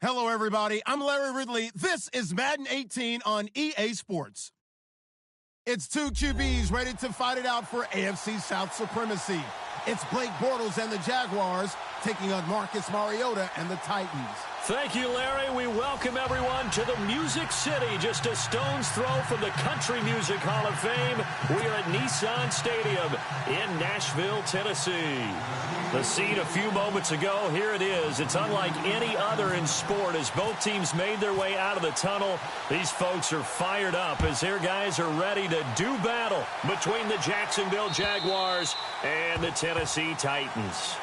Hello, everybody. I'm Larry Ridley. This is Madden 18 on EA Sports. It's two QBs ready to fight it out for AFC South supremacy. It's Blake Bortles and the Jaguars taking on Marcus Mariota and the Titans. Thank you, Larry. We welcome everyone to the Music City, just a stone's throw from the Country Music Hall of Fame. We are at Nissan Stadium in Nashville, Tennessee. The scene a few moments ago, here it is. It's unlike any other in sport as both teams made their way out of the tunnel. These folks are fired up as their guys are ready to do battle between the Jacksonville Jaguars and the Tennessee Titans.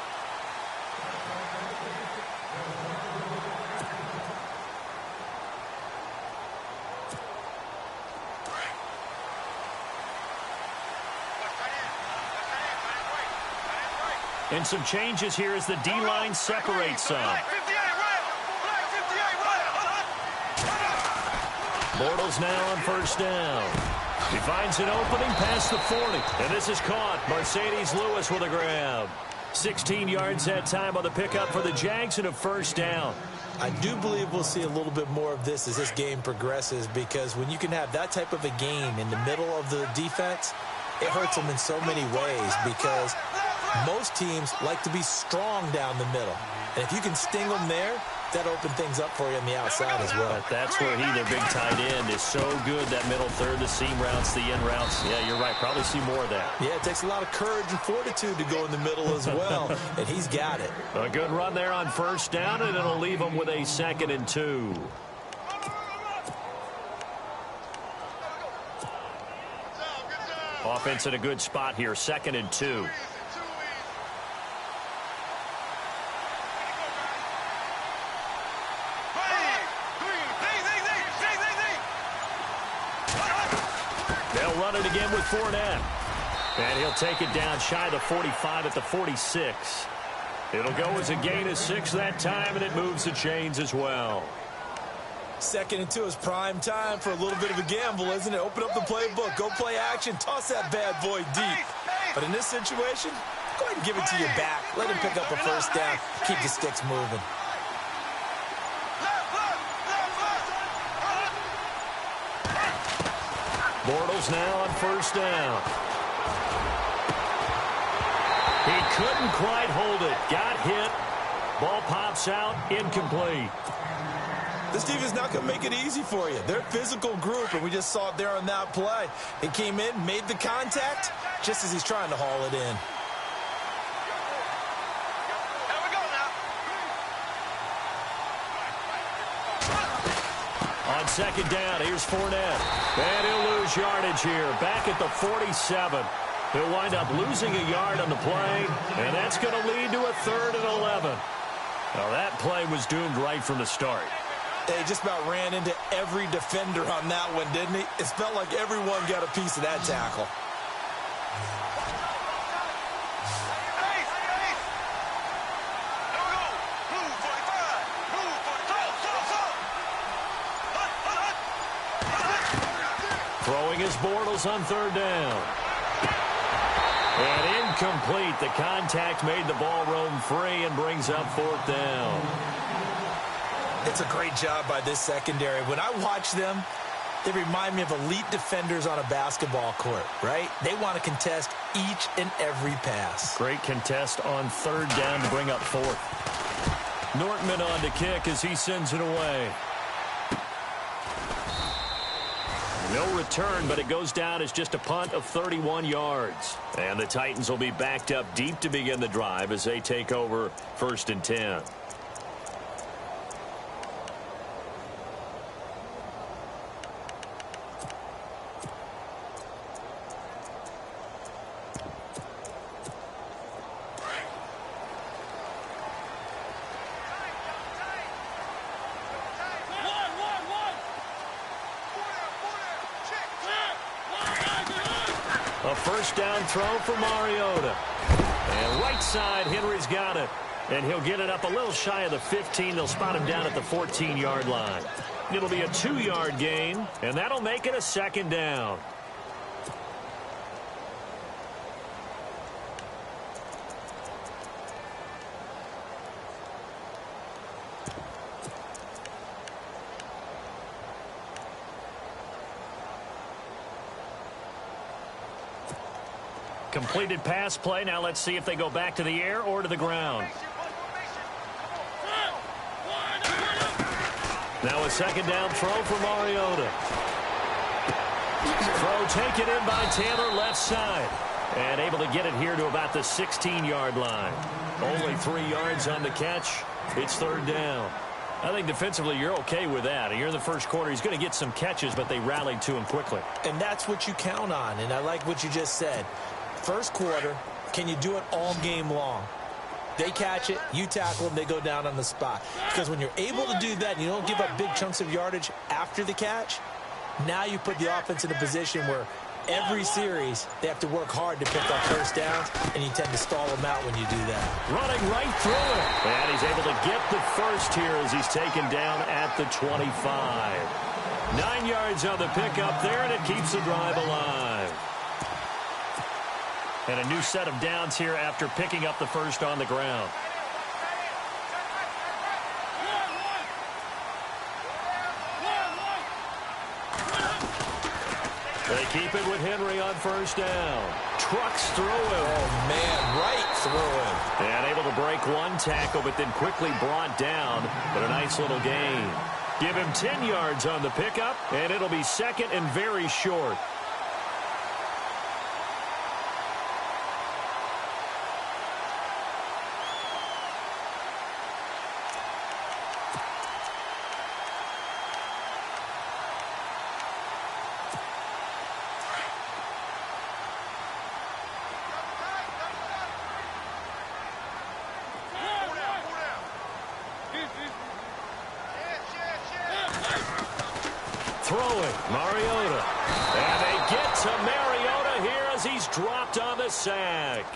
And some changes here as the D-line separates some. Bortles now on first down. He finds an opening past the 40. And this is caught. Mercedes Lewis with a grab. 16 yards that time on the pickup for the Jags and a first down. I do believe we'll see a little bit more of this as this game progresses, because when you can have that type of a game in the middle of the defense, it hurts them in so many ways, because most teams like to be strong down the middle. And if you can sting them there, that opens things up for you on the outside as well. But that's where their big tight end, is so good. That middle third, the seam routes, the in routes. Yeah, you're right. Probably see more of that. Yeah, it takes a lot of courage and fortitude to go in the middle as well, and he's got it. A good run there on first down, and it'll leave him with a 2nd and 2. Offense in a good spot here, 2nd and 2. They'll run it again with Fournette. And he'll take it down shy of the 45 at the 46. It'll go as a gain of 6 that time, and it moves the chains as well. 2nd and 2 is prime time for a little bit of a gamble, isn't it? Open up the playbook, go play action, toss that bad boy deep. But in this situation, go ahead and give it to your back. Let him pick up a first down. Keep the sticks moving. Bortles now on first down. He couldn't quite hold it. Got hit. Ball pops out. Incomplete. This defense is not going to make it easy for you. They're a physical group, and we just saw it there on that play. He came in, made the contact, just as he's trying to haul it in. On 2nd down, here's Fournette. And he'll lose yardage here. Back at the 47. He'll wind up losing a yard on the play, and that's going to lead to a 3rd and 11. Now, that play was doomed right from the start. They just about ran into every defender on that one, didn't he? It felt like everyone got a piece of that tackle. Throwing his Bortles on third down. And incomplete. The contact made the ball roam free and brings up fourth down. It's a great job by this secondary. When I watch them, they remind me of elite defenders on a basketball court, right? They want to contest each and every pass. Great contest on third down to bring up fourth. Nortman on to kick as he sends it away. No return, but it goes down as just a punt of 31 yards. And the Titans will be backed up deep to begin the drive as they take over 1st and 10. A first down throw for Mariota. And right side, Henry's got it. And he'll get it up a little shy of the 15. They'll spot him down at the 14-yard line. It'll be a 2-yard gain, and that'll make it a second down. Completed pass play. Now let's see if they go back to the air or to the ground. Now a second down throw for Mariota. Throw taken in by Taylor left side. And able to get it here to about the 16-yard line. Only 3 yards on the catch. It's third down. I think defensively you're okay with that. You're in the first quarter. He's going to get some catches, but they rallied to him quickly. And that's what you count on. And I like what you just said. First quarter, can you do it all game long? They catch it, you tackle them, they go down on the spot. Because when you're able to do that and you don't give up big chunks of yardage after the catch, now you put the offense in a position where every series they have to work hard to pick up first downs, and you tend to stall them out when you do that. Running right through it. And he's able to get the first here as he's taken down at the 25. 9 yards on the pickup there, and it keeps the drive alive. And a new set of downs here after picking up the first on the ground. They keep it with Henry on first down. Trucks through him. Oh, man, right through him. And able to break one tackle, but then quickly brought down. But a nice little gain. Give him 10 yards on the pickup, and it'll be second and very short. Throwing, Mariota. And they get to Mariota here as he's dropped on the sack.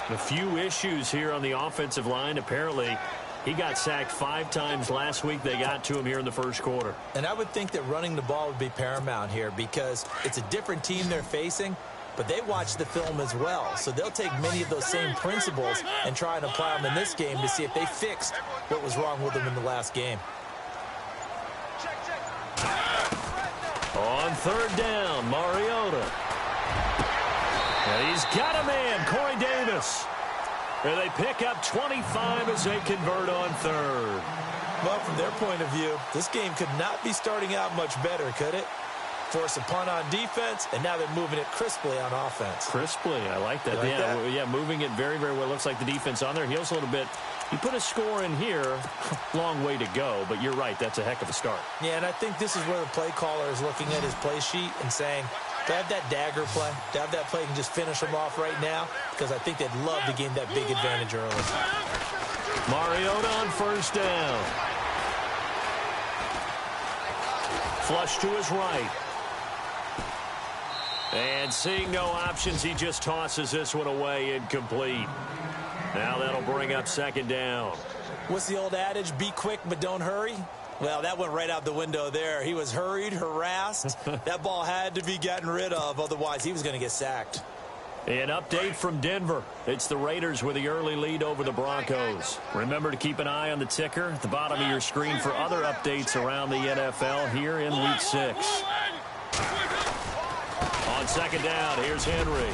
A few issues here on the offensive line. Apparently, he got sacked 5 times last week. They got to him here in the first quarter. And I would think that running the ball would be paramount here because it's a different team they're facing, but they watch the film as well. So they'll take many of those same principles and try and apply them in this game to see if they fixed what was wrong with them in the last game. On third down, Mariota. And he's got a man, Corey Davis. And they pick up 25 as they convert on third. Well, from their point of view, this game could not be starting out much better, could it? Force a punt on defense, and now they're moving it crisply on offense. Crisply, I like that. Yeah, moving it very, very well. Looks like the defense on their heels a little bit. You put a score in here, long way to go, but you're right, that's a heck of a start. Yeah, and I think this is where the play caller is looking at his play sheet and saying, to have that dagger play, to have that play and just finish them off right now, because I think they'd love to gain that big advantage early. Mariota on first down. Flush to his right. And seeing no options, he just tosses this one away incomplete. Now that'll bring up second down. What's the old adage? Be quick, but don't hurry. Well, that went right out the window there. He was hurried, harassed. That ball had to be gotten rid of, otherwise he was going to get sacked. An update from Denver. It's the Raiders with the early lead over the Broncos. Remember to keep an eye on the ticker at the bottom of your screen for other updates around the NFL here in Week 6. On second down, here's Henry.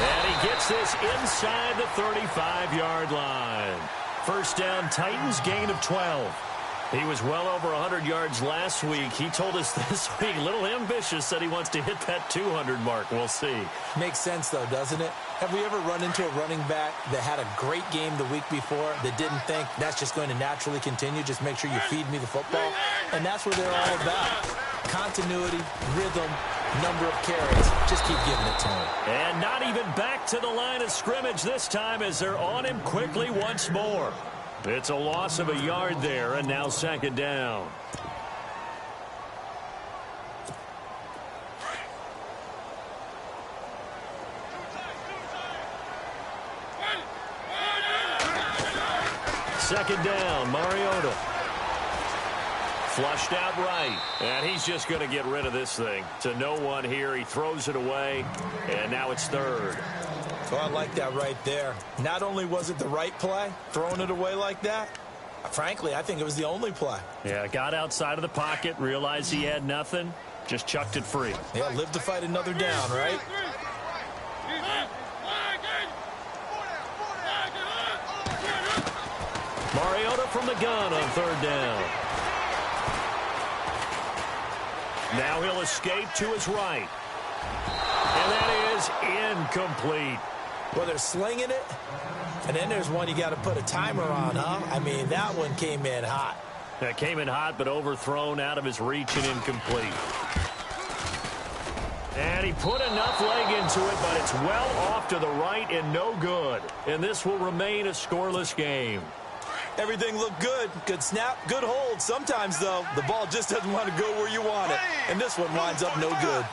And he gets this inside the 35-yard line. First down, Titans, gain of 12. He was well over 100 yards last week. He told us this week, a little ambitious, said he wants to hit that 200 mark. We'll see. Makes sense, though, doesn't it? Have we ever run into a running back that had a great game the week before that didn't think that's just going to naturally continue? Just make sure you feed me the football. And that's what they're all about. Continuity, rhythm, number of carries. Just keep giving it to him. And not even back to the line of scrimmage this time as they're on him quickly once more. It's a loss of a yard there, and now second down. Second down, Mariota. Flushed out right, and he's just going to get rid of this thing. To no one here, he throws it away, and now it's third. Oh, I like that right there. Not only was it the right play, throwing it away like that, frankly, I think it was the only play. Yeah, got outside of the pocket, realized he had nothing, just chucked it free. Yeah, live to fight another down, right? Mariota from the gun on third down. Now he'll escape to his right. And that is incomplete. Well, they're slinging it, and then there's one you got to put a timer on, huh? I mean, that one came in hot. That came in hot, but overthrown out of his reach and incomplete. And he put enough leg into it, but it's well off to the right and no good. And this will remain a scoreless game. Everything looked good. Good snap, good hold. Sometimes, though, the ball just doesn't want to go where you want it. And this one winds up no good.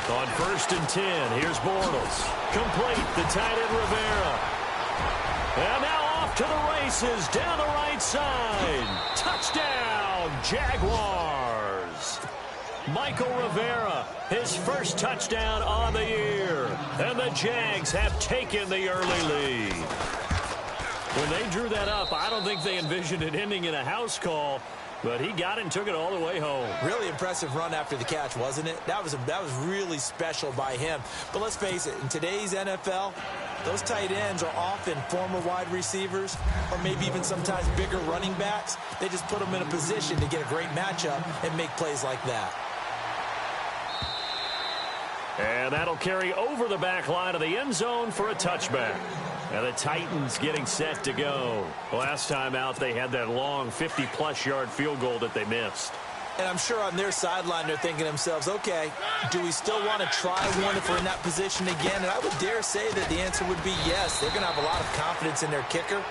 On 1st and 10, here's Bortles. Complete, the tight end Rivera. And now off to the races, down the right side. Touchdown, Jaguars. Michael Rivera, his first touchdown on the year. And the Jags have taken the early lead. When they drew that up, I don't think they envisioned it ending in a house call. But he got it and took it all the way home. Really impressive run after the catch, wasn't it? That was really special by him. But let's face it, in today's NFL, those tight ends are often former wide receivers or maybe even sometimes bigger running backs. They just put them in a position to get a great matchup and make plays like that. And that'll carry over the back line of the end zone for a touchback. And the Titans getting set to go. Last time out, they had that long 50-plus yard field goal that they missed. And I'm sure on their sideline, they're thinking to themselves, okay, do we still want to try one if we're in that position again? And I would dare say that the answer would be yes. They're going to have a lot of confidence in their kicker.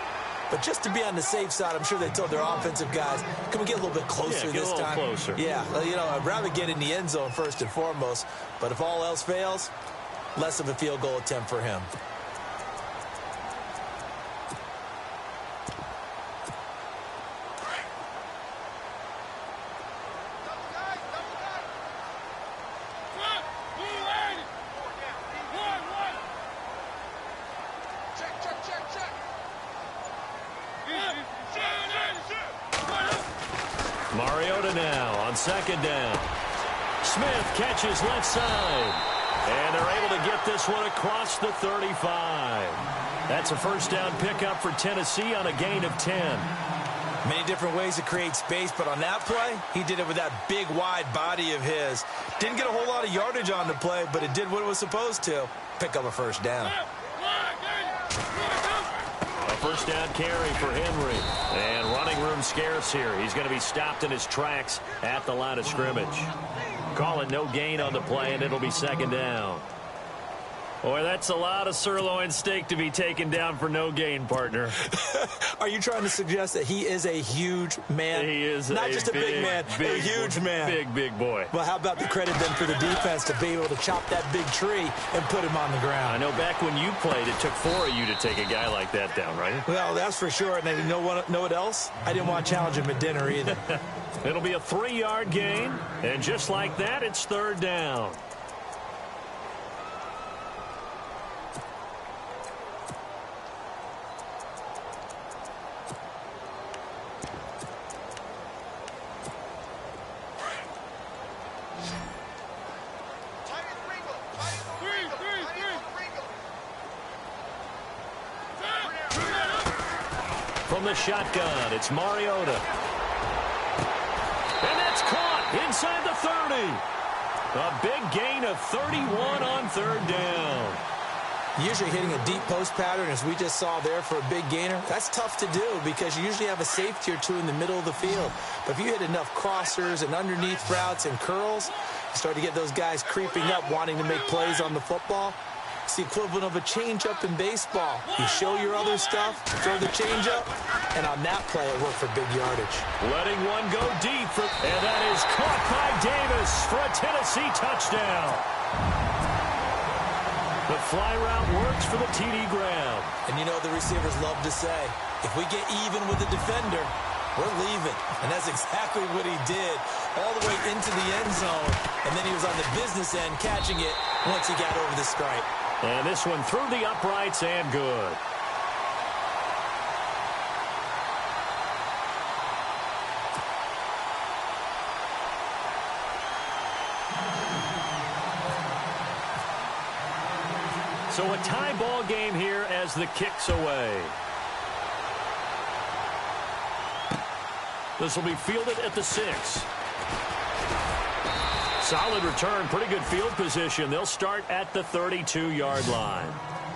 But just to be on the safe side, I'm sure they told their offensive guys, can we get a little bit closer this time? Closer. Yeah, well, you know, I'd rather get in the end zone first and foremost. But if all else fails, less of a field goal attempt for him. Mariota now on second down. Smith catches left side. And they're able to get this one across the 35. That's a first down pickup for Tennessee on a gain of 10. Many different ways to create space, but on that play, he did it with that big, wide body of his. Didn't get a whole lot of yardage on the play, but it did what it was supposed to. Pick up a first down. A first down carry for Henry. And running room scarce here. He's going to be stopped in his tracks at the line of scrimmage. Call it no gain on the play, and it'll be second down. Boy, that's a lot of sirloin steak to be taken down for no gain, partner. Are you trying to suggest that he is a huge man? He is not just a big man, a huge man. Big boy. Well, how about the credit then for the defense to be able to chop that big tree and put him on the ground? I know back when you played, it took 4 of you to take a guy like that down, right? Well, that's for sure. And you know what else? I didn't want to challenge him at dinner either. It'll be a 3-yard gain, and just like that, it's 3rd down. From the shotgun, it's Mariota. And that's caught inside the 30. A big gain of 31 on 3rd down. Usually hitting a deep post pattern, as we just saw there for a big gainer, that's tough to do because you usually have a safety or two in the middle of the field. But if you hit enough crossers and underneath routes and curls, you start to get those guys creeping up wanting to make plays on the football. It's the equivalent of a changeup in baseball. You show your other stuff, throw the changeup, and on that play, it worked for big yardage. Letting one go deep, and that is caught by Davis for a Tennessee touchdown. The fly route works for the TD grab. And you know the receivers love to say, if we get even with the defender, we're leaving. And that's exactly what he did, all the way into the end zone. And then he was on the business end catching it once he got over the stripe. And this one through the uprights and good. So a tie ball game here as the kick's away. This will be fielded at the 6. Solid return, pretty good field position. They'll start at the 32-yard line.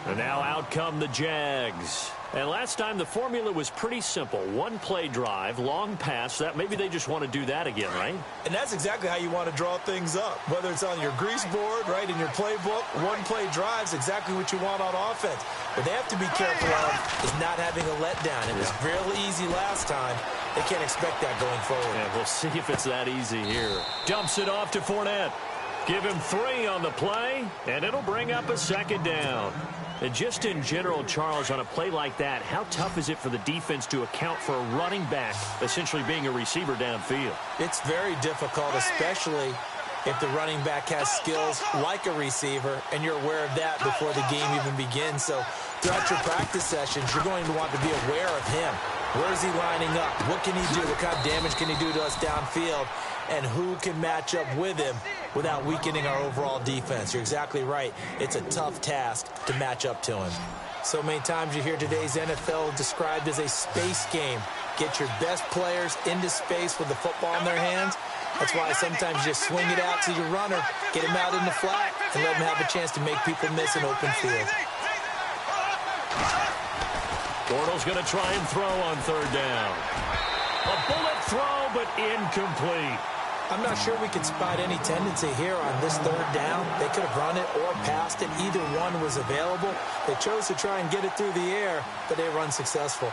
And now out come the Jags. And last time the formula was pretty simple. One play drive, long pass. That maybe they just want to do that again, right? And that's exactly how you want to draw things up. Whether it's on your grease board, right, in your playbook, one play drive's exactly what you want on offense. What they have to be careful of is not having a letdown. It was fairly easy last time. They can't expect that going forward. Yeah, we'll see if it's that easy here. Dumps it off to Fournette. Give him 3 on the play, and it'll bring up a 2nd down. And just in general, Charles, on a play like that, how tough is it for the defense to account for a running back essentially being a receiver downfield? It's very difficult, especially if the running back has skills like a receiver, and you're aware of that before the game even begins. So throughout your practice sessions, you're going to want to be aware of him. Where is he lining up? What can he do? What kind of damage can he do to us downfield? And who can match up with him without weakening our overall defense? You're exactly right. It's a tough task to match up to him. So many times you hear today's NFL described as a space game. Get your best players into space with the football in their hands. That's why sometimes you just swing it out to your runner, get him out in the flat, and let him have a chance to make people miss an open field. Bortles going to try and throw on 3rd down. A bullet throw, but incomplete. I'm not sure we can spot any tendency here on this 3rd down. They could have run it or passed it. Either one was available. They chose to try and get it through the air, but they were unsuccessful.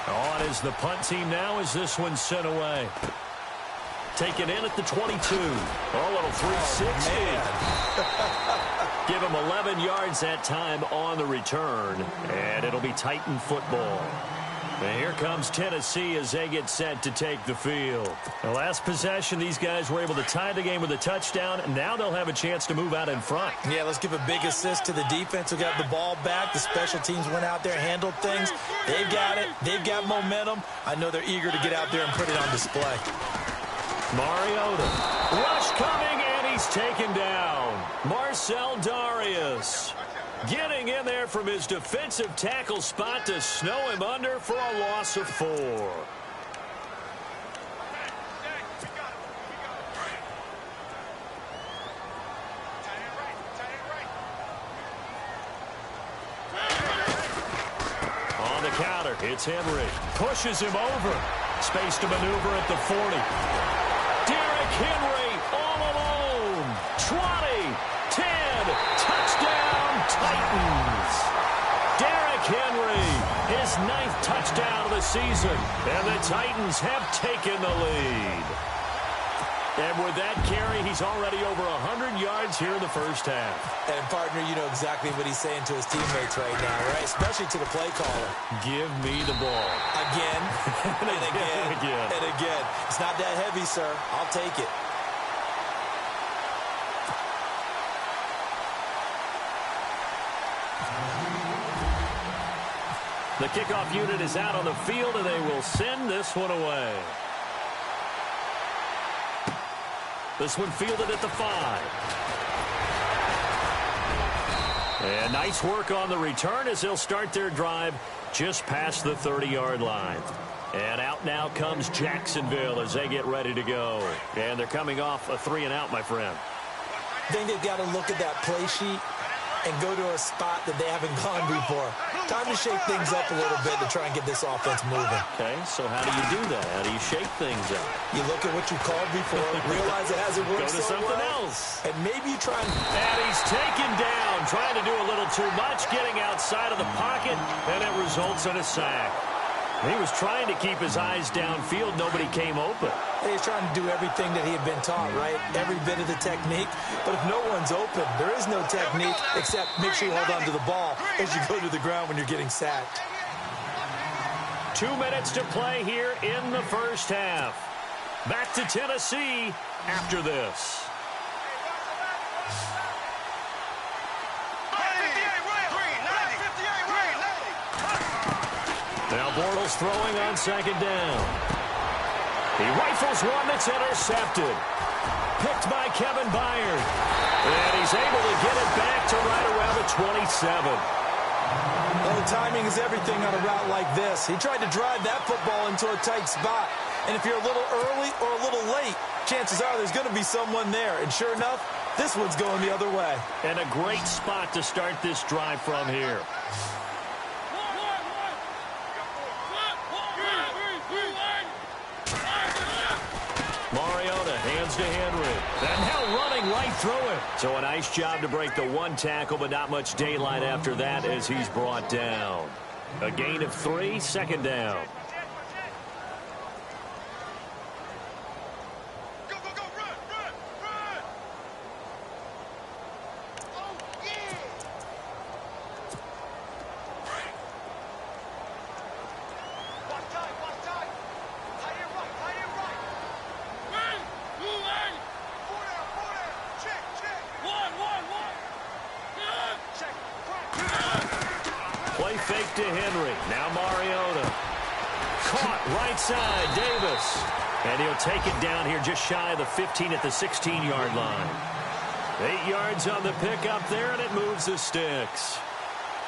On is the punt team now as this one's sent away. Taken in at the 22. Oh, little 360. Give him 11 yards that time on the return. And it'll be Titan football. And here comes Tennessee as they get set to take the field. The last possession, these guys were able to tie the game with a touchdown. And now they'll have a chance to move out in front. Yeah, let's give a big assist to the defense who got the ball back. The special teams went out there, handled things. They've got it. They've got momentum. I know they're eager to get out there and put it on display. Mariota. Rush coming, and he's taken down. Marcel Darius getting in there from his defensive tackle spot to snow him under for a loss of 4. On the counter, it's Henry. Pushes him over. Space to maneuver at the 40. Derrick touchdown of the season. And the Titans have taken the lead. And with that carry, he's already over 100 yards here in the first half. And, partner, you know exactly what he's saying to his teammates right now, right? Especially to the play caller. Give me the ball. Again, and again, and again. It's not that heavy, sir. I'll take it. The kickoff unit is out on the field, and they will send this one away. This one fielded at the 5. And nice work on the return as they'll start their drive just past the 30-yard line. And out now comes Jacksonville as they get ready to go. And they're coming off a 3-and-out, my friend. I think they've got to look at that play sheet and go to a spot that they haven't gone before. Time to shake things up a little bit to try and get this offense moving. Okay, so how do you do that? How do you shake things up? You look at what you called before, realize it hasn't worked so well. Go to something else. And maybe you try and... And he's taken down, trying to do a little too much, getting outside of the pocket, and it results in a sack. He was trying to keep his eyes downfield. Nobody came open. He's trying to do everything that he had been taught, right? Every bit of the technique. But if no one's open, there is no technique except make sure you hold on to the ball as you go to the ground when you're getting sacked. 2 minutes to play here in the first half. Back to Tennessee after this. Now Bortles throwing on second down. He rifles one that's intercepted. Picked by Kevin Byard. And he's able to get it back to right around the 27. Well, the timing is everything on a route like this. He tried to drive that football into a tight spot. And if you're a little early or a little late, chances are there's going to be someone there. And sure enough, this one's going the other way. And a great spot to start this drive from here. Mariota hands to Henry. And now running right through it. So a nice job to break the one tackle, but not much daylight after that as he's brought down. A gain of 3, second down. Play fake to Henry. Now Mariota. Caught right side, Davis. And he'll take it down here just shy of the 15 at the 16-yard line. 8 yards on the pickup there, and it moves the sticks.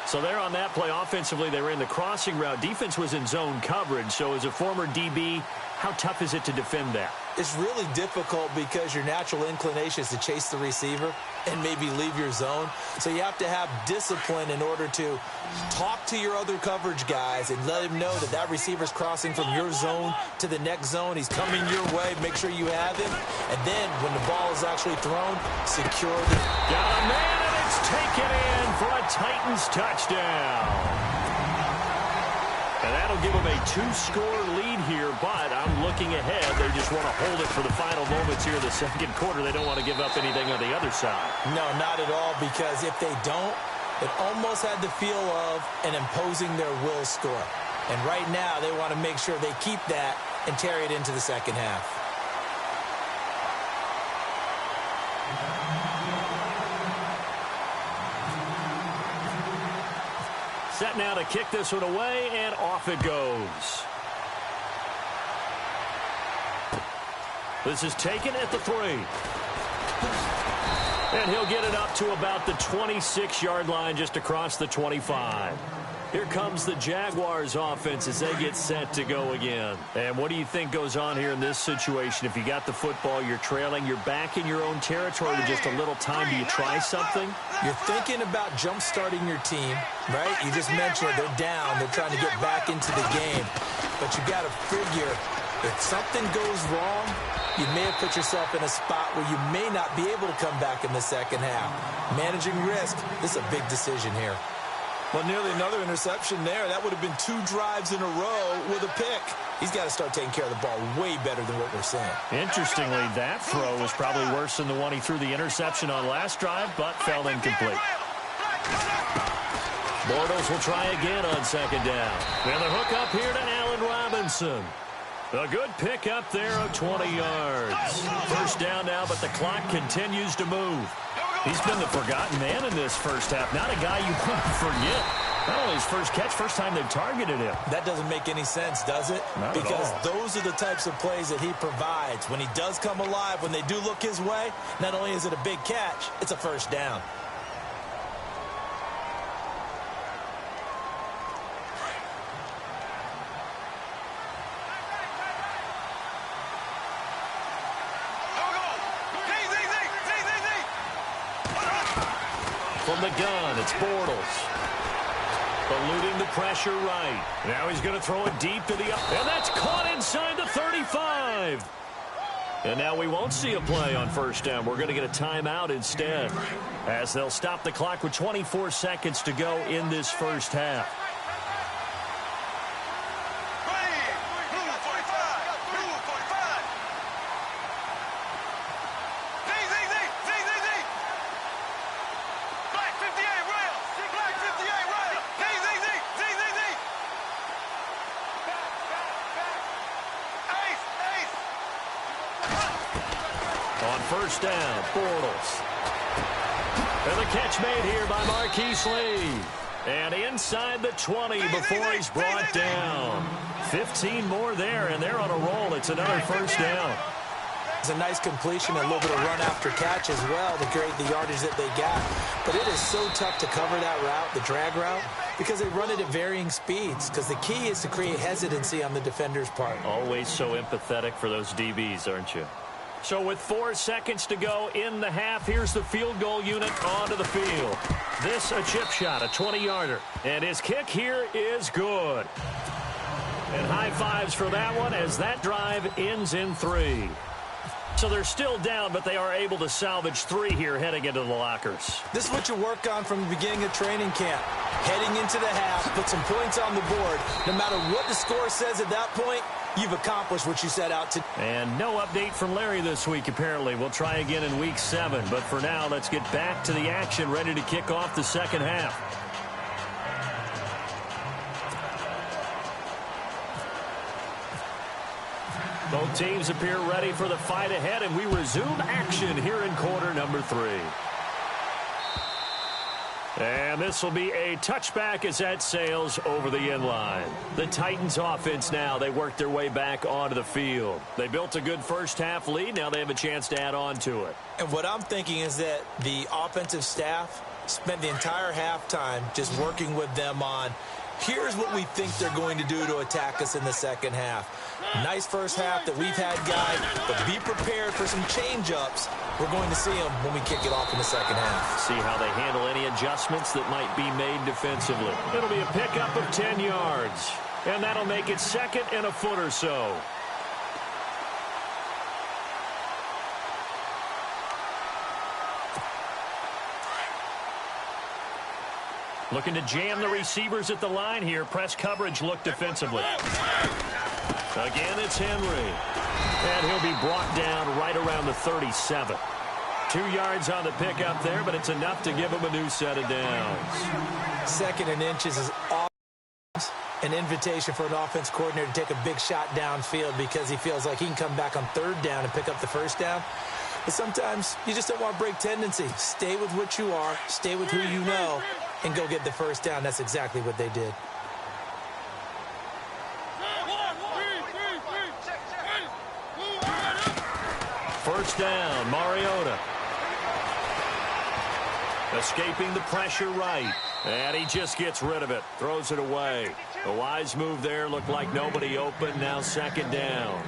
So there on that play, offensively, they ran the crossing route. Defense was in zone coverage. So as a former DB, how tough is it to defend that? It's really difficult because your natural inclination is to chase the receiver and maybe leave your zone. So you have to have discipline in order to talk to your other coverage guys and let him know that that receiver's crossing from your zone to the next zone. He's coming your way. Make sure you have him. And then when the ball is actually thrown, secure the... Got a man, and it's taken in for a Titans touchdown. And that'll give them a 2-score lead here, but I'm looking ahead. They just want to hold it for the final moments here in the second quarter. They don't want to give up anything on the other side. No, not at all, because if they don't, it almost had the feel of an imposing their will score. And right now, they want to make sure they keep that and carry it into the second half. Set now to kick this one away, and off it goes. This is taken at the 3. And he'll get it up to about the 26-yard line, just across the 25. Here comes the Jaguars offense as they get set to go again. And what do you think goes on here in this situation? If you got the football, you're trailing, you're back in your own territory with just a little time. Do you try something? You're thinking about jump-starting your team, right? You just mentioned it. They're down. They're trying to get back into the game. But you got to figure, if something goes wrong, you may have put yourself in a spot where you may not be able to come back in the second half. Managing risk, this is a big decision here. Well, nearly another interception there. That would have been 2 drives in a row with a pick. He's got to start taking care of the ball way better than what we're seeing. Interestingly, that throw was probably worse than the one he threw the interception on last drive, but fell incomplete. Bortles will try again on second down. And the hook up here to Allen Robinson. A good pick up there of 20 yards. First down now, but the clock continues to move. He's been the forgotten man in this first half. Not a guy you want to forget. Not only his first catch, first time they've targeted him. That doesn't make any sense, does it? Not because at all. Those are the types of plays that he provides. When he does come alive, when they do look his way, not only is it a big catch, it's a first down. From the gun, it's Bortles. Eluding the pressure right. Now he's going to throw it deep to the up. And that's caught inside the 35. And now we won't see a play on first down. We're going to get a timeout instead, as they'll stop the clock with 24 seconds to go in this first half. First down, Bortles. And the catch made here by Marquise Lee. And inside the 20 before he's brought down. 15 more there, and they're on a roll. It's another first down. It's a nice completion, a little bit of run after catch as well to create the yardage that they got. But it is so tough to cover that route, the drag route, because they run it at varying speeds. Because the key is to create hesitancy on the defender's part. Always so empathetic for those DBs, aren't you? So with 4 seconds to go in the half, here's the field goal unit onto the field. This a chip shot, a 20-yarder. And his kick here is good. And high fives for that one as that drive ends in 3. So they're still down, but they are able to salvage 3 here heading into the lockers. This is what you work on from the beginning of training camp. Heading into the half, put some points on the board. No matter what the score says at that point, you've accomplished what you set out to. And no update from Larry this week, apparently. We'll try again in week 7. But for now, let's get back to the action, ready to kick off the second half. Both teams appear ready for the fight ahead, and we resume action here in quarter number 3. And this will be a touchback as that sails over the end line. The Titans offense now, they work their way back onto the field. They built a good first half lead. Now they have a chance to add on to it. And what I'm thinking is that the offensive staff spent the entire halftime just working with them on, here's what we think they're going to do to attack us in the second half. Nice first half that we've had, guys, but be prepared for some change-ups. We're going to see them when we kick it off in the second half. See how they handle any adjustments that might be made defensively. It'll be a pickup of 10 yards, and that'll make it second and a foot or so. Looking to jam the receivers at the line here. Press coverage look defensively. Again, it's Henry. And he'll be brought down right around the 37. 2 yards on the pickup there, but it's enough to give him a new set of downs. Second and inches is an invitation for an offense coordinator to take a big shot downfield because he feels like he can come back on third down and pick up the first down. But sometimes you just don't want to break tendency. Stay with what you are, stay with who you know, and go get the first down. That's exactly what they did. First down, Mariota. Escaping the pressure right. And he just gets rid of it. Throws it away. A wise move there. Looked like nobody open. Now second down.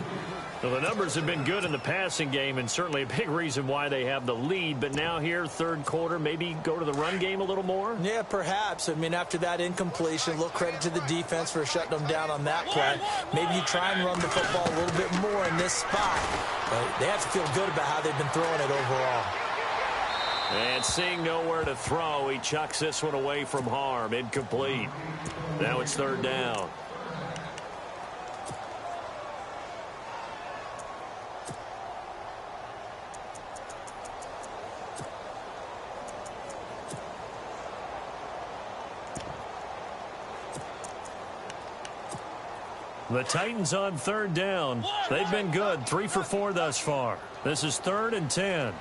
Well, the numbers have been good in the passing game, and certainly a big reason why they have the lead. But now here, third quarter, maybe go to the run game a little more? Yeah, perhaps. I mean, after that incompletion, a little credit to the defense for shutting them down on that play. Maybe you try and run the football a little bit more in this spot. But they have to feel good about how they've been throwing it overall. And seeing nowhere to throw, he chucks this one away from harm. Incomplete. Now it's third down. The Titans on third down. They've been good, 3 for 4 thus far. This is 3rd and 10.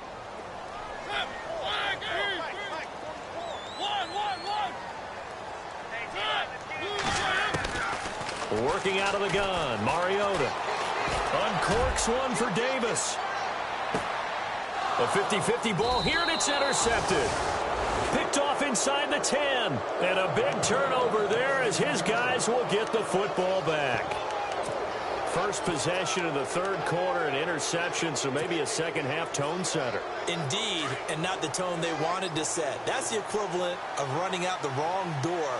Working out of the gun, Mariota. Uncorks one for Davis. A 50-50 ball here, and it's intercepted. Picked off inside the 10. And a big turnover there as his guys will get the football back. First possession of the third quarter, an interception, so maybe a second-half tone setter. Indeed, and not the tone they wanted to set. That's the equivalent of running out the wrong door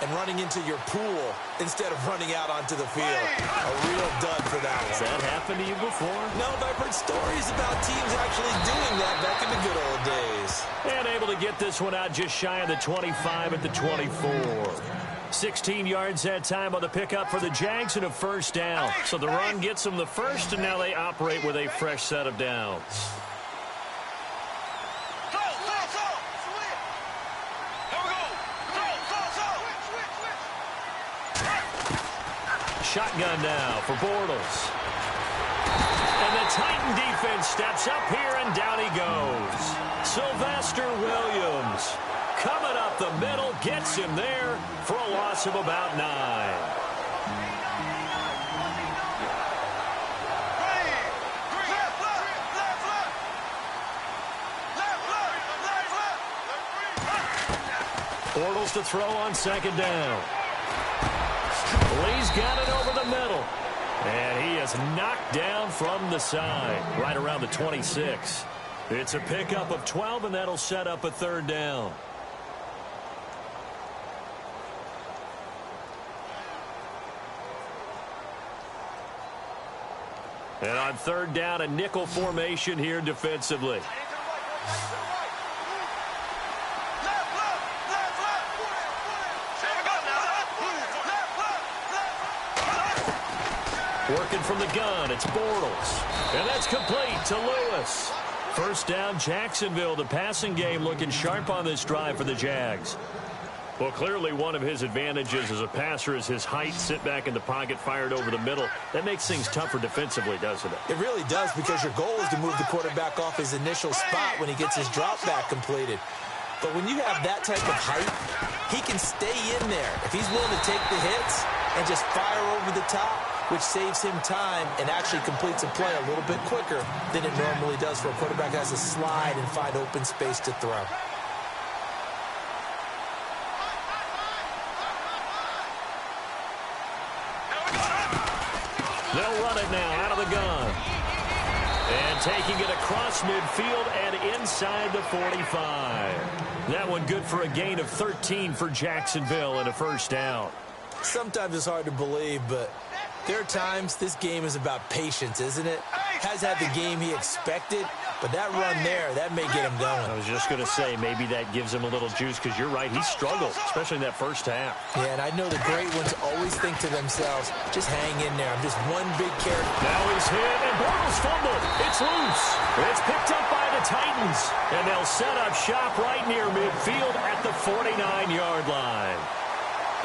and running into your pool instead of running out onto the field. A real dud for that one. Has that happened to you before? No, but I've heard stories about teams actually doing that back in the good old days. And able to get this one out just shy of the 25 at the 24. 16 yards that time on the pickup for the Jags and a first down. So the run gets them the first, and now they operate with a fresh set of downs. Shotgun now for Bortles. And the Titan defense steps up here, and down he goes. Sylvester Williams coming up the middle, gets him there for a loss of about 9. Bortles to throw on second down. Lee's got it over the middle. And he is knocked down from the side, right around the 26. It's a pickup of 12, and that'll set up a third down. And on third down, a nickel formation here defensively. Working from the gun, it's Bortles. And that's complete to Lewis. First down, Jacksonville. The passing game looking sharp on this drive for the Jags. Well, clearly one of his advantages as a passer is his height. Sit back in the pocket, fired over the middle. That makes things tougher defensively, doesn't it? It really does, because your goal is to move the quarterback off his initial spot when he gets his drop back completed. But when you have that type of height, he can stay in there. If he's willing to take the hits and just fire over the top, which saves him time and actually completes a play a little bit quicker than it normally does for a quarterback that has to slide and find open space to throw. They'll run it now out of the gun. And taking it across midfield and inside the 45. That one good for a gain of 13 for Jacksonville and a first down. Sometimes it's hard to believe, but there are times this game is about patience, isn't it? Has had the game he expected, but that run there, that may get him going. I was just going to say, maybe that gives him a little juice, because you're right, he struggled, especially in that first half. Yeah, and I know the great ones always think to themselves, just hang in there. I'm just one big carrot. Now he's hit, and Bortles fumbled. It's loose. It's picked up by the Titans, and they'll set up shop right near midfield at the 49-yard line.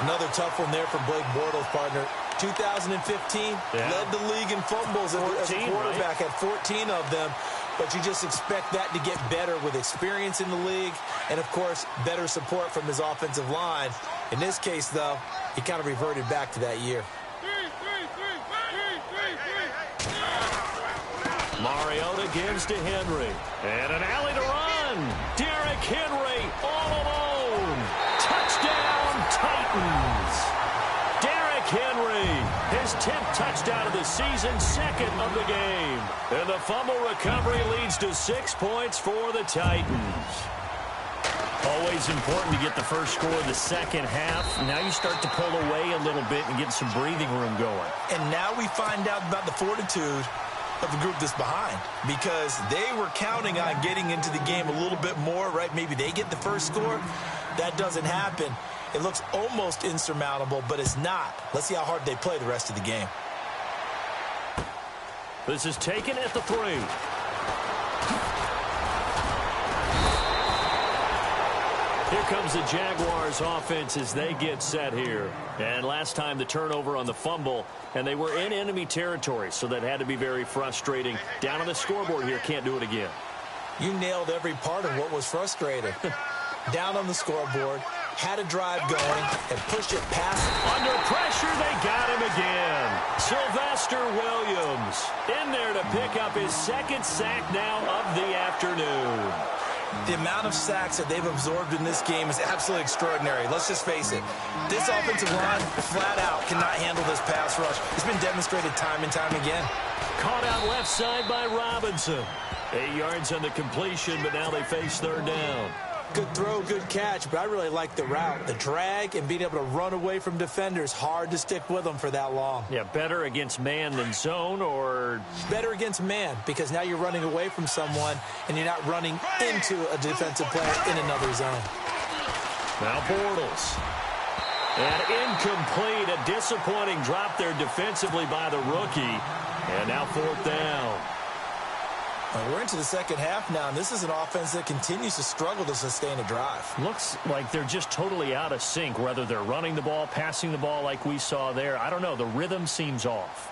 Another tough one there for Blake Bortles, partner. 2015, led the league in fumbles as a quarterback, right? Had 14 of them. But you just expect that to get better with experience in the league and, of course, better support from his offensive line. In this case, though, he kind of reverted back to that year. Mariota gives to Henry. And an alley to run. Derrick Henry all alone. Touchdown, Titans. Derrick Henry, his 10th touchdown of the season, second of the game. And the fumble recovery leads to 6 points for the Titans. Always important to get the first score of the second half. Now you start to pull away a little bit and get some breathing room going. And now we find out about the fortitude of the group that's behind because they were counting on getting into the game a little bit more, right? Maybe they get the first score. That doesn't happen. It looks almost insurmountable, but it's not. Let's see how hard they play the rest of the game. This is taken at the 3. Here comes the Jaguars offense as they get set here. And last time the turnover on the fumble, and they were in enemy territory, so that had to be very frustrating. Down on the scoreboard here, can't do it again. You nailed every part of what was frustrating. Down on the scoreboard, had a drive going, and pushed it past. Under pressure, they got him again. Sylvester Williams in there to pick up his second sack now of the afternoon. The amount of sacks that they've absorbed in this game is absolutely extraordinary. Let's just face it. This offensive line, flat out, cannot handle this pass rush. It's been demonstrated time and time again. Caught out left side by Robinson. 8 yards on the completion, but now they face third down. Good throw, good catch, but I really like the route. The drag and being able to run away from defenders, hard to stick with them for that long. Yeah, better against man than zone, or? Better against man, because now you're running away from someone and you're not running into a defensive player in another zone. Now Bortles. And incomplete, a disappointing drop there defensively by the rookie. And now fourth down. We're into the second half now, and this is an offense that continues to struggle to sustain a drive. Looks like they're just totally out of sync, whether they're running the ball, passing the ball like we saw there. I don't know. The rhythm seems off.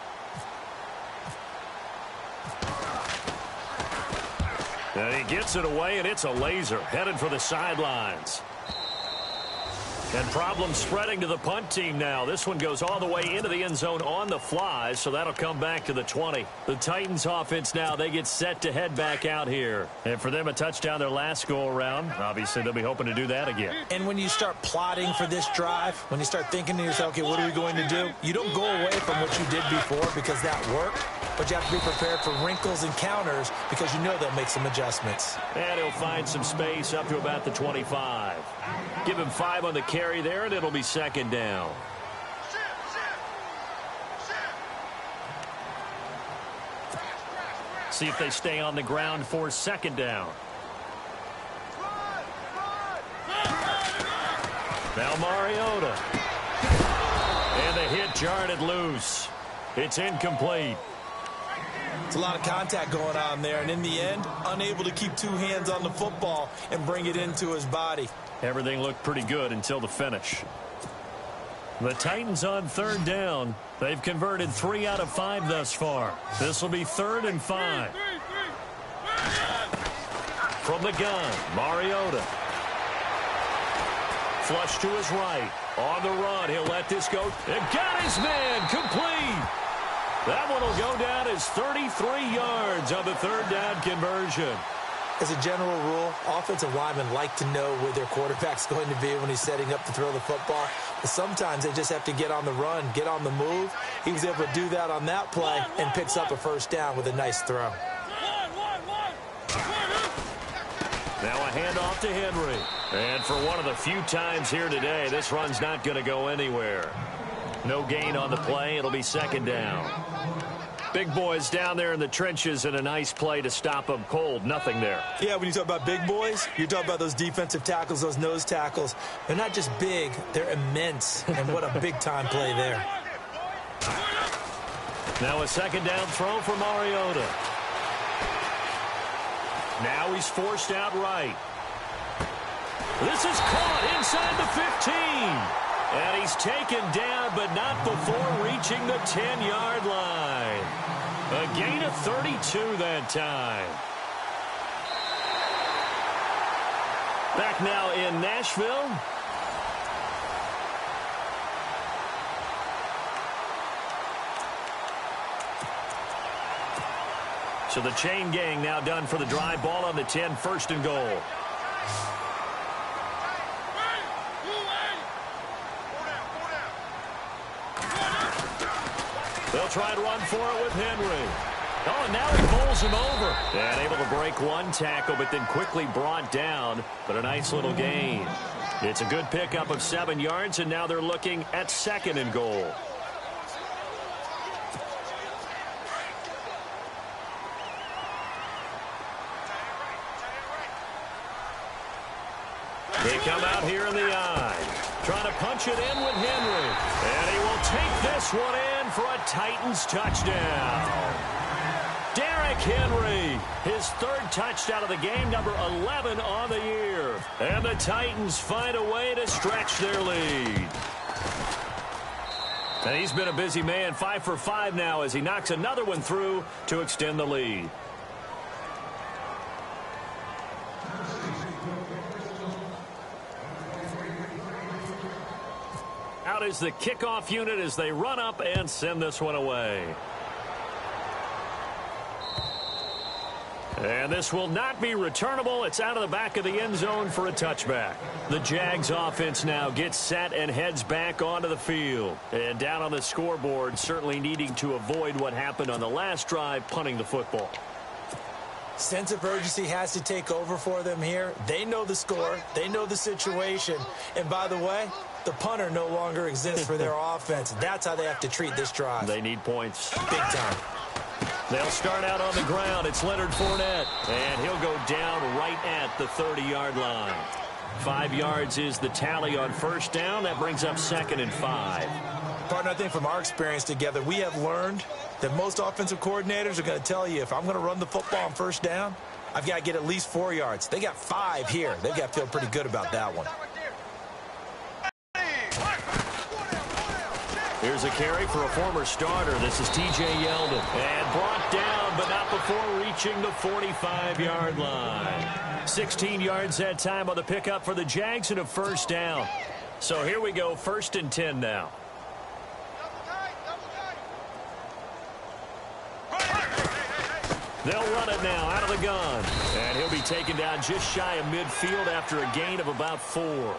And he gets it away, and it's a laser headed for the sidelines. And problems spreading to the punt team now. This one goes all the way into the end zone on the fly, so that'll come back to the 20. The Titans offense now, they get set to head back out here. And for them, a touchdown their last go-around. Obviously, they'll be hoping to do that again. And when you start plotting for this drive, when you start thinking to yourself, okay, what are we going to do? You don't go away from what you did before because that worked, but you have to be prepared for wrinkles and counters because you know they'll make some adjustments. And he'll find some space up to about the 25. Give him 5 on the carry there, and it'll be second down. See if they stay on the ground for second down. Now Mariota. And the hit jarred it loose. It's incomplete. It's a lot of contact going on there, and in the end, unable to keep 2 hands on the football and bring it into his body. Everything looked pretty good until the finish. The Titans on third down. They've converted 3 out of 5 thus far. This will be 3rd and 5. From the gun, Mariota. Flush to his right. On the run, he'll let this go. And got his man, complete. That one will go down as 33 yards on the third down conversion. As a general rule, offensive linemen like to know where their quarterback's going to be when he's setting up to throw the football. But sometimes they just have to get on the run, get on the move. He was able to do that on that play and picks up a first down with a nice throw. Now a handoff to Henry. And for one of the few times here today, this run's not going to go anywhere. No gain on the play. It'll be second down. Big boys down there in the trenches, and a nice play to stop them cold. Nothing there. Yeah, when you talk about big boys, you talk about those defensive tackles, those nose tackles. They're not just big, they're immense. And what a big-time play there. Now a second down throw for Mariota. Now he's forced out right. This is caught inside the 15. And he's taken down, but not before reaching the 10-yard line. A gain of 32 that time. Back now in Nashville. So the chain gang now done for the drive. Ball on the 10, 1st and goal. They'll try and run for it with Henry. Oh, and now he pulls him over. And able to break one tackle, but then quickly brought down. But a nice little gain. It's a good pickup of 7 yards, and now they're looking at 2nd and goal. They come out here in the eye. Trying to punch it in with Henry. And he will take this one in for a Titans touchdown. Derrick Henry, his third touchdown of the game, number 11 on the year. And the Titans find a way to stretch their lead. And he's been a busy man, 5 for 5 now as he knocks another one through to extend the lead. Out is the kickoff unit as they run up and send this one away. And this will not be returnable. It's out of the back of the end zone for a touchback. The Jags offense now gets set and heads back onto the field. And down on the scoreboard, certainly needing to avoid what happened on the last drive, punting the football. Sense of urgency has to take over for them here. They know the score. They know the situation. And by the way, the punter no longer exists for their offense. That's how they have to treat this drive. They need points. Big time. They'll start out on the ground. It's Leonard Fournette, and he'll go down right at the 30-yard line. 5 yards is the tally on first down. That brings up 2nd and 5. Partner, I think from our experience together, we have learned that most offensive coordinators are going to tell you, if I'm going to run the football on first down, I've got to get at least 4 yards. They got 5 here. They've got to feel pretty good about that one. Here's a carry for a former starter. This is T.J. Yeldon. And brought down, but not before reaching the 45-yard line. 16 yards that time on the pickup for the Jags and a first down. So here we go, 1st and 10 now. They'll run it now out of the gun. And he'll be taken down just shy of midfield after a gain of about 4.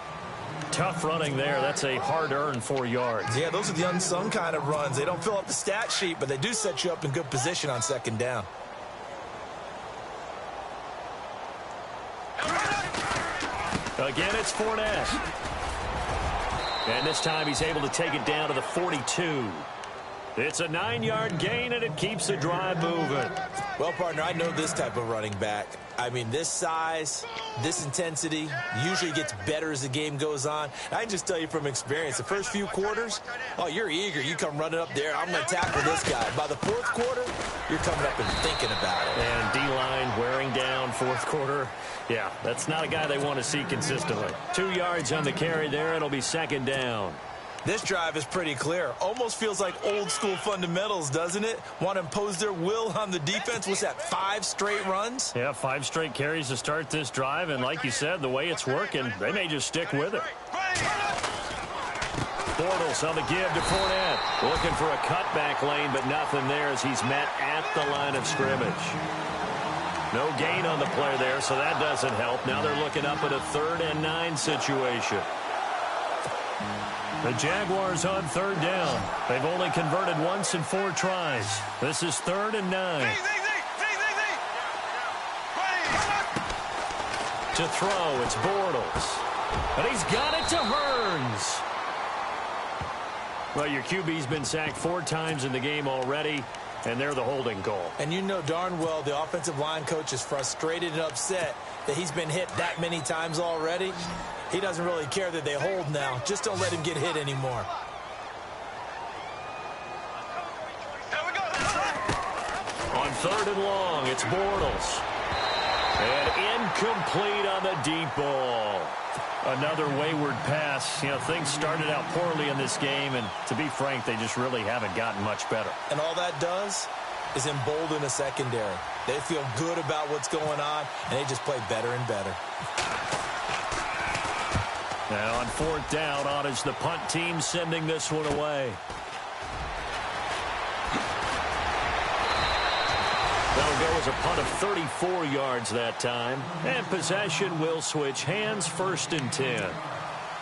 Tough running there. That's a hard-earned 4 yards. Yeah, those are the unsung kind of runs. They don't fill up the stat sheet, but they do set you up in good position on 2nd down. Again, it's Fournette. And this time he's able to take it down to the 42. It's a 9-yard gain, and it keeps the drive moving. Well, partner, I know this type of running back. I mean, this size, this intensity usually gets better as the game goes on. I can just tell you from experience, the first few quarters, oh, you're eager. You come running up there, I'm going to tackle this guy. By the 4th quarter, you're coming up and thinking about it. And D-line wearing down 4th quarter. Yeah, that's not a guy they want to see consistently. 2 yards on the carry there. It'll be 2nd down. This drive is pretty clear. Almost feels like old school fundamentals, doesn't it? Want to impose their will on the defense. What's that, 5 straight runs? Yeah, 5 straight carries to start this drive. And like you said, the way it's working, they may just stick with it. Bortles on the give to Fournette. Looking for a cutback lane, but nothing there as he's met at the line of scrimmage. No gain on the play there, so that doesn't help. Now they're looking up at a 3rd and 9 situation. The Jaguars on 3rd down. They've only converted once in 4 tries. This is 3rd and 9. To throw, it's Bortles. But he's got it to Hearns. Well, your QB's been sacked 4 times in the game already, and they're the holding call. And you know darn well the offensive line coach is frustrated and upset that he's been hit that many times already. He doesn't really care that they hold now. Just don't let him get hit anymore. On 3rd and long, it's Bortles. And incomplete on the deep ball. Another wayward pass. You know, things started out poorly in this game, and to be frank, they just really haven't gotten much better. And all that does is embolden a secondary. They feel good about what's going on, and they just play better and better. Now on 4th down, on is the punt team sending this one away. That'll go as a punt of 34 yards that time. And possession will switch hands, 1st and 10.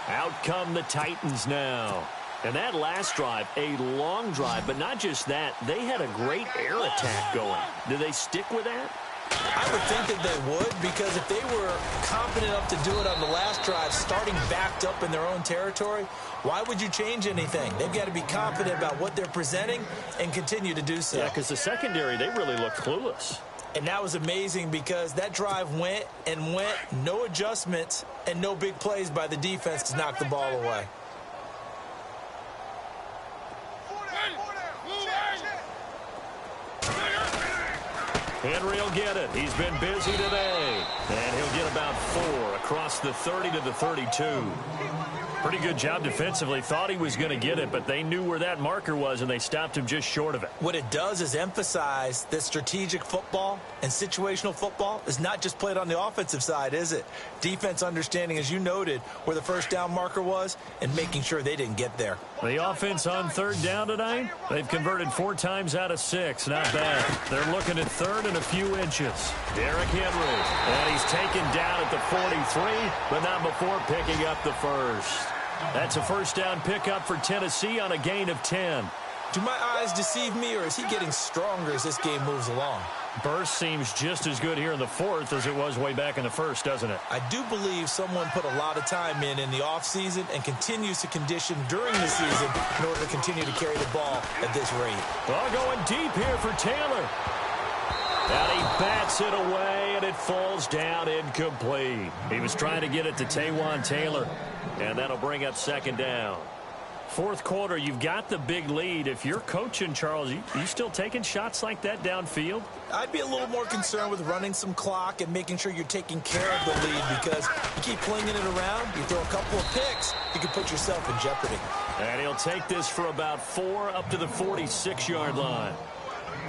Out come the Titans now. And that last drive, a long drive, but not just that. They had a great air attack going. Do they stick with that? I would think that they would, because if they were confident enough to do it on the last drive, starting backed up in their own territory, why would you change anything? They've got to be confident about what they're presenting and continue to do so. Yeah, because the secondary, they really look clueless. And that was amazing because that drive went and went, no adjustments and no big plays by the defense to knock the ball away. Henry will get it. He's been busy today. And he'll get about 4 across the 30 to the 32. Pretty good job defensively. Thought he was going to get it, but they knew where that marker was, and they stopped him just short of it. What it does is emphasize that strategic football and situational football is not just played on the offensive side, is it? Defense understanding, as you noted, where the first down marker was and making sure they didn't get there. The offense on third down tonight, they've converted 4 times out of 6. Not bad. They're looking at third and a few inches. Derrick Henry, and he's taken down at the 43, but not before picking up the first. That's a first down pickup for Tennessee on a gain of 10. Do my eyes deceive me, or is he getting stronger as this game moves along? Burst seems just as good here in the fourth as it was way back in the first, doesn't it? I do believe someone put a lot of time in the offseason and continues to condition during the season in order to continue to carry the ball at this rate. Well, going deep here for Taylor. And he bats it away, and it falls down incomplete. He was trying to get it to Taywan Taylor, and that'll bring up second down. Fourth quarter, you've got the big lead. If you're coaching, Charles, you still taking shots like that downfield? I'd be a little more concerned with running some clock and making sure you're taking care of the lead, because you keep flinging it around, you throw a couple of picks, you can put yourself in jeopardy. And he'll take this for about 4 up to the 46-yard line.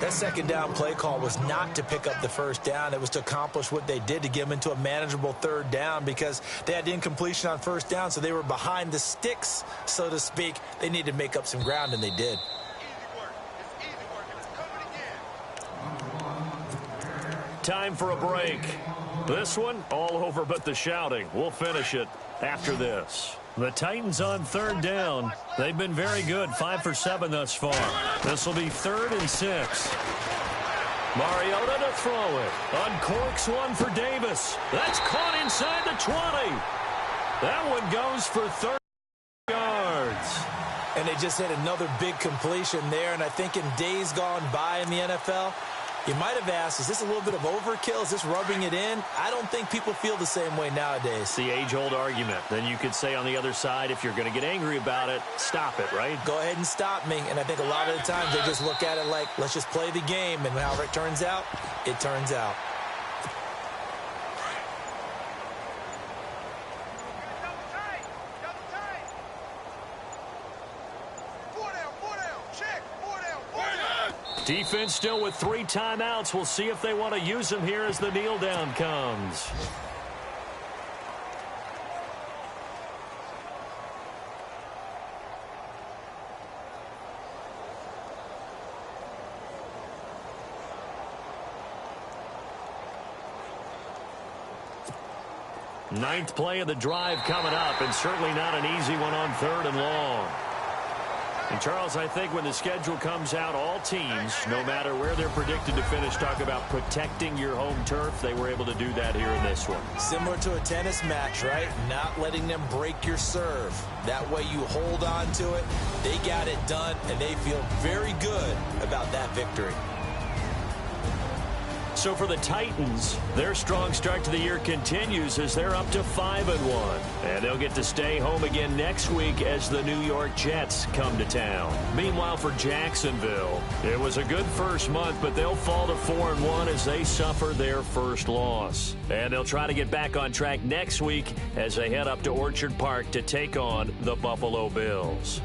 That second down play call was not to pick up the first down. It was to accomplish what they did, to get them into a manageable third down, because they had incompletion on first down, so they were behind the sticks, so to speak. They needed to make up some ground, and they did. Time for a break. This one, all over but the shouting. We'll finish it after this. The Titans on third down. They've been very good, 5 for 7 thus far. This will be 3rd and 6. Mariota to throw it. Uncorks one for Davis. That's caught inside the 20. That one goes for 30 yards. And they just hit another big completion there, and I think in days gone by in the NFL, you might have asked, is this a little bit of overkill? Is this rubbing it in? I don't think people feel the same way nowadays. It's the age-old argument. Then you could say on the other side, if you're going to get angry about it, stop it, right? Go ahead and stop me. And I think a lot of the times they just look at it like, let's just play the game. And however it turns out, it turns out. Defense still with 3 timeouts. We'll see if they want to use them here as the kneel down comes. Ninth play of the drive coming up, and certainly not an easy one on 3rd and long. And, Charles, I think when the schedule comes out, all teams, no matter where they're predicted to finish, talk about protecting your home turf. They were able to do that here in this one. Similar to a tennis match, right? Not letting them break your serve. That way you hold on to it. They got it done, and they feel very good about that victory. So for the Titans, their strong start to the year continues as they're up to 5-1. And they'll get to stay home again next week as the New York Jets come to town. Meanwhile, for Jacksonville, it was a good first month, but they'll fall to 4-1 as they suffer their first loss. And they'll try to get back on track next week as they head up to Orchard Park to take on the Buffalo Bills.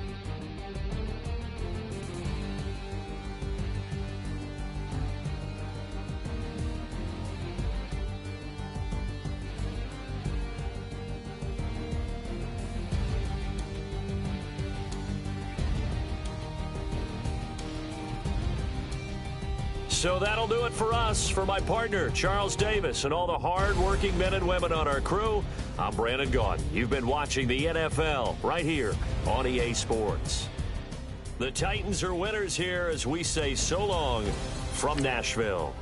So that'll do it for us. For my partner, Charles Davis, and all the hard-working men and women on our crew, I'm Brandon Gautlet. You've been watching the NFL right here on EA Sports. The Titans are winners here as we say so long from Nashville.